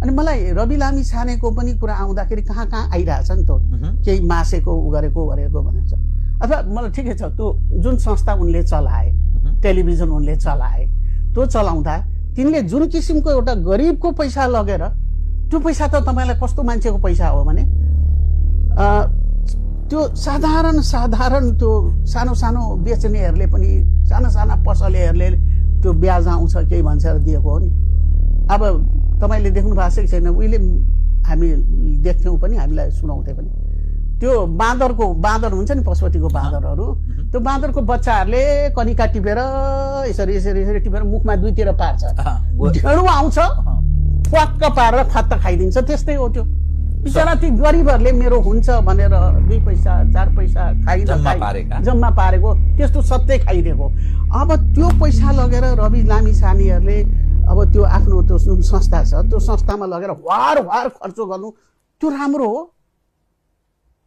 अनि मलाई रवि लामिछानेको पनि कुरा आउँदाखेरि कहाँ आइरहेछ नि त केही मासेको उ गरेको भनिन्छ अथवा मलाई ठिकै छ त्यो जुन संस्था उनले चलाए टेलिभिजन उनले चलाए त्यो चलाउँदा तिनले जुन किसिमको एउटा गरिबको पैसा लगेर त्यो पैसा त तपाईलाई कस्तो मान्छेको पैसा हो भने त्यो साधारण त्यो सानो बेच्नेहरूले पनि साना पसलेहरूले त्यो ब्याज आउँछ केही भन्छ दिएको हो नि अब तपाईले देख्नु भएको छ कि छैन उहिले हामी देख्थ्यौं पनि हामीलाई सुनाउँथे पनि त्यो बाँदर हुन्छ नि पशुपतिको बाँदरहरू त्यो बाँदरको बच्चाहरूले कनिका टिपेर यसरी टिपेर मुखमा दुईतिर पार्छ ढेँडो आउँछ पक्क पारेर खत्त खाइदिन्छ त्यस्तै हो त्यो बिचरा ती गरिबहरूले मेरो हुन्छ भनेर 2 पैसा 4 पैसा जम्मा पारेको त्यस्तो सत्तै खाइदिएको अब त्यो पैसा लगेर रवि लामिछानेहरूले अब त्यो आफ्नो त्यो जुन संस्था छ त्यो संस्थामा लगेर वार खर्च गर्नु त्यो राम्रो हो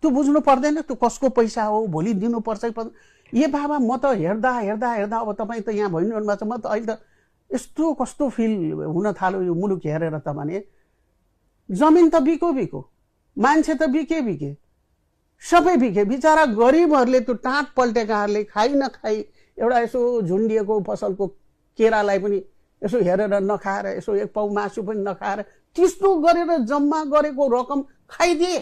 त्यो बुझ्नु पर्दैन त्यो कसको पैसा हो भोलि दिनुपर्छ ए बाबा म त हेर्दा अब तपाईँ त यहाँ भइरहनु भएको छ म त अहिले त यस्तो कस्तो फिल हुन थाल्यो यो मुलुक हेरेर त भने जमिन त बिको मान्छे त बिके सबै बिके बिचारा गरिबहरूले त्यो टाँट पल्टेकाहरूले खाइ नखाई एउटा यसो झुन्डिएको फसलको केरालाई पनि यसो हेरेर नखाएर यसो एक पाउ मासु पनि नखाएर त्यस्तो गरेर जम्मा गरेको रकम खाइदिए